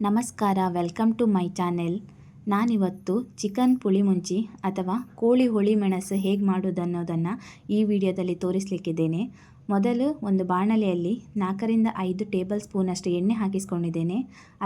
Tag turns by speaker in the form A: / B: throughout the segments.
A: ನಮಸ್ಕಾರ, welcome to my channel. ನಾನಿವತ್ತು chicken ಪುಳಿ ಮುಂಚಿ ಅಥವಾ ಕೋಳಿ ಹುಳಿ ಮೆಣಸು ಹೇಗೆ ಮಾಡೋದನ್ನೋದನ್ನು ಈ ವಿಡಿಯೋದಲ್ಲಿ ತೋರಿಸಲಿಕ್ಕಿದ್ದೇನೆ. ಮೊದಲು ಒಂದು ಬಾಣಲೆಯಲ್ಲಿ 4ರಿಂದ 5 ಟೇಬಲ್ ಸ್ಪೂನಷ್ಟು ಎಣ್ಣೆ ಹಾಕಿಸ್ಕೊಂಡಿದ್ದೇನೆ.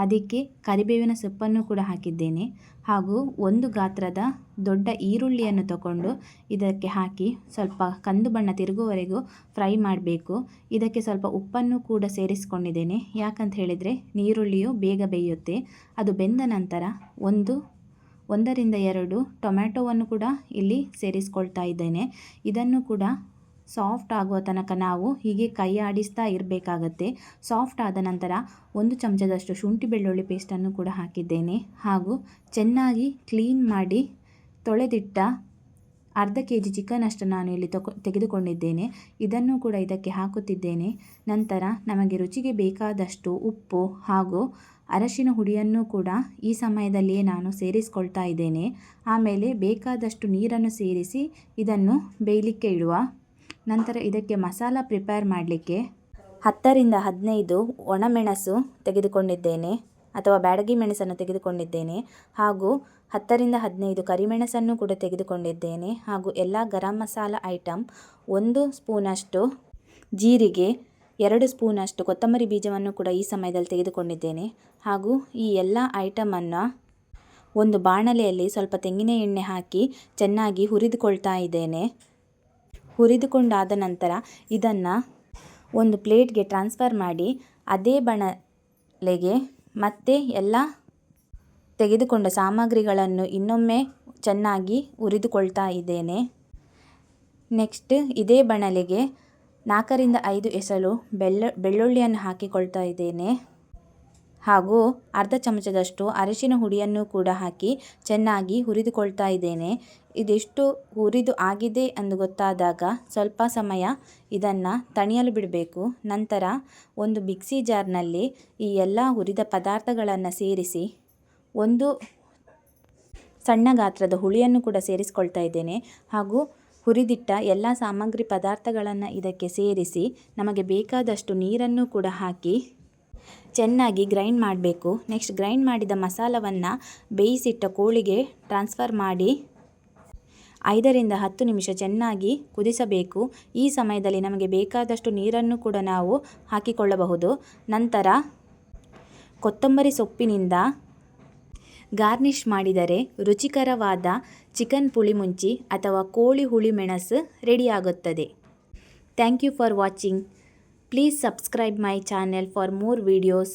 A: ಅದಕ್ಕೆ ಕರಿಬೇವಿನ ಸೊಪ್ಪನ್ನು ಕೂಡ ಹಾಕಿದ್ದೇನೆ. ಹಾಗೂ ಒಂದು ಗಾತ್ರದ ದೊಡ್ಡ ಈರುಳ್ಳಿಯನ್ನು ತಗೊಂಡು ಇದಕ್ಕೆ ಹಾಕಿ ಸ್ವಲ್ಪ ಕಂದು ಬಣ್ಣ ತಿರುಗುವವರೆಗೂ ಫ್ರೈ ಮಾಡಬೇಕು. ಇದಕ್ಕೆ ಸ್ವಲ್ಪ ಉಪ್ಪನ್ನು ಕೂಡ ಸೇರಿಸ್ಕೊಂಡಿದ್ದೇನೆ. ಯಾಕಂತ ಹೇಳಿದರೆ ಈರುಳ್ಳಿಯು ಬೇಗ ಬೇಯುತ್ತೆ. ಅದು ಬೆಂದ ನಂತರ 1ರಿಂದ 2 ಟೊಮ್ಯಾಟೊವನ್ನು ಕೂಡ ಇಲ್ಲಿ ಸೇರಿಸ್ಕೊಳ್ತಾ ಇದ್ದೇನೆ. ಇದನ್ನು ಕೂಡ ಸಾಫ್ಟ್ ಆಗುವ ತನಕ ನಾವು ಹೀಗೆ ಕೈ ಆಡಿಸ್ತಾ ಇರಬೇಕಾಗತ್ತೆ. ಸಾಫ್ಟ್ ಆದ ನಂತರ 1 ಚಮಚದಷ್ಟು ಶುಂಠಿ ಬೆಳ್ಳುಳ್ಳಿ ಪೇಸ್ಟನ್ನು ಕೂಡ ಹಾಕಿದ್ದೇನೆ. ಹಾಗೂ ಚೆನ್ನಾಗಿ ಕ್ಲೀನ್ ಮಾಡಿ ತೊಳೆದಿಟ್ಟ ಅರ್ಧ kg ಚಿಕನ್ ಅಷ್ಟು ನಾನು ಇಲ್ಲಿ ತೆಗೆದುಕೊಂಡಿದ್ದೇನೆ. ಇದನ್ನು ಕೂಡ ಇದಕ್ಕೆ ಹಾಕುತ್ತಿದ್ದೇನೆ. ನಂತರ ನಮಗೆ ರುಚಿಗೆ ಬೇಕಾದಷ್ಟು ಉಪ್ಪು ಹಾಗೂ ಅರಶಿನ ಹುಡಿಯನ್ನು ಕೂಡ ಈ ಸಮಯದಲ್ಲಿಯೇ ನಾನು ಸೇರಿಸ್ಕೊಳ್ತಾ ಇದ್ದೇನೆ. ಆಮೇಲೆ ಬೇಕಾದಷ್ಟು ನೀರನ್ನು ಸೇರಿಸಿ ಇದನ್ನು ಬೇಯಲಿಕ್ಕೆ ಇಡುವ. ನಂತರ ಇದಕ್ಕೆ ಮಸಾಲ ಪ್ರಿಪೇರ್ ಮಾಡಲಿಕ್ಕೆ 10ರಿಂದ 15 ಒಣಮೆಣಸು ತೆಗೆದುಕೊಂಡಿದ್ದೇನೆ ಅಥವಾ ಬ್ಯಾಡಗಿ ಮೆಣಸನ್ನು ತೆಗೆದುಕೊಂಡಿದ್ದೇನೆ. ಹಾಗೂ 10ರಿಂದ 15 ಕರಿಮೆಣಸನ್ನು ಕೂಡ ತೆಗೆದುಕೊಂಡಿದ್ದೇನೆ. ಹಾಗೂ ಎಲ್ಲ ಗರಂ ಮಸಾಲ ಐಟಮ್, 1 ಸ್ಪೂನಷ್ಟು ಜೀರಿಗೆ, 2 ಸ್ಪೂನಷ್ಟು ಕೊತ್ತಂಬರಿ ಬೀಜವನ್ನು ಕೂಡ ಈ ಸಮಯದಲ್ಲಿ ತೆಗೆದುಕೊಂಡಿದ್ದೇನೆ. ಹಾಗೂ ಈ ಎಲ್ಲ ಐಟಮನ್ನು ಒಂದು ಬಾಣಲೆಯಲ್ಲಿ ಸ್ವಲ್ಪ ತೆಂಗಿನ ಎಣ್ಣೆ ಹಾಕಿ ಚೆನ್ನಾಗಿ ಹುರಿದುಕೊಳ್ತಾ ಇದ್ದೇನೆ. ಹುರಿದುಕೊಂಡಾದ ನಂತರ ಇದನ್ನು ಒಂದು ಪ್ಲೇಟ್ಗೆ ಟ್ರಾನ್ಸ್ಫರ್ ಮಾಡಿ ಅದೇ ಬಾಣಲೆಗೆ ಮತ್ತೆ ಎಲ್ಲ ತೆಗೆದುಕೊಂಡ ಸಾಮಗ್ರಿಗಳನ್ನು ಇನ್ನೊಮ್ಮೆ ಚೆನ್ನಾಗಿ ಹುರಿದುಕೊಳ್ತಾ ಇದ್ದೇನೆ. ನೆಕ್ಸ್ಟ್ ಇದೇ ಬಾಣಲೆಗೆ 4ರಿಂದ 5 ಎಸಳು ಬೆಳ್ಳುಳ್ಳಿಯನ್ನು ಹಾಕಿಕೊಳ್ತಾ ಇದ್ದೇನೆ. ಹಾಗೂ ಅರ್ಧ ಚಮಚದಷ್ಟು ಅರಿಶಿನ ಹುಡಿಯನ್ನು ಕೂಡ ಹಾಕಿ ಚೆನ್ನಾಗಿ ಹುರಿದುಕೊಳ್ತಾ ಇದ್ದೇನೆ. ಇದೆಷ್ಟು ಹುರಿದು ಆಗಿದೆ ಎಂದು ಗೊತ್ತಾದಾಗ ಸ್ವಲ್ಪ ಸಮಯ ಇದನ್ನು ತಣಿಯಲು ಬಿಡಬೇಕು. ನಂತರ ಒಂದು ಮಿಕ್ಸಿ ಜಾರ್ನಲ್ಲಿ ಈ ಎಲ್ಲ ಹುರಿದ ಪದಾರ್ಥಗಳನ್ನು ಸೇರಿಸಿ 1 ಸಣ್ಣ ಗಾತ್ರದ ಹುಳಿಯನ್ನು ಕೂಡ ಸೇರಿಸ್ಕೊಳ್ತಾ ಇದ್ದೇನೆ. ಹಾಗೂ ಹುರಿದಿಟ್ಟ ಎಲ್ಲ ಸಾಮಗ್ರಿ ಪದಾರ್ಥಗಳನ್ನು ಇದಕ್ಕೆ ಸೇರಿಸಿ ನಮಗೆ ಬೇಕಾದಷ್ಟು ನೀರನ್ನು ಕೂಡ ಹಾಕಿ ಚೆನ್ನಾಗಿ ಗ್ರೈಂಡ್ ಮಾಡಬೇಕು. ನೆಕ್ಸ್ಟ್ ಗ್ರೈಂಡ್ ಮಾಡಿದ ಮಸಾಲವನ್ನು ಬೇಯಿಸಿಟ್ಟ ಕೋಳಿಗೆ ಟ್ರಾನ್ಸ್ಫರ್ ಮಾಡಿ 5ರಿಂದ 10 ನಿಮಿಷ ಚೆನ್ನಾಗಿ ಕುದಿಸಬೇಕು. ಈ ಸಮಯದಲ್ಲಿ ನಮಗೆ ಬೇಕಾದಷ್ಟು ನೀರನ್ನು ಕೂಡ ನಾವು ಹಾಕಿಕೊಳ್ಳಬಹುದು. ನಂತರ ಕೊತ್ತಂಬರಿ ಸೊಪ್ಪಿನಿಂದ ಗಾರ್ನಿಷ್ ಮಾಡಿದರೆ ರುಚಿಕರವಾದ ಚಿಕನ್ ಪುಳಿ ಮುಂಚಿ ಅಥವಾ ಕೋಳಿ ಹುಳಿ ಮೆಣಸು ರೆಡಿಯಾಗುತ್ತದೆ. Thank you for watching. Please subscribe my channel for more videos.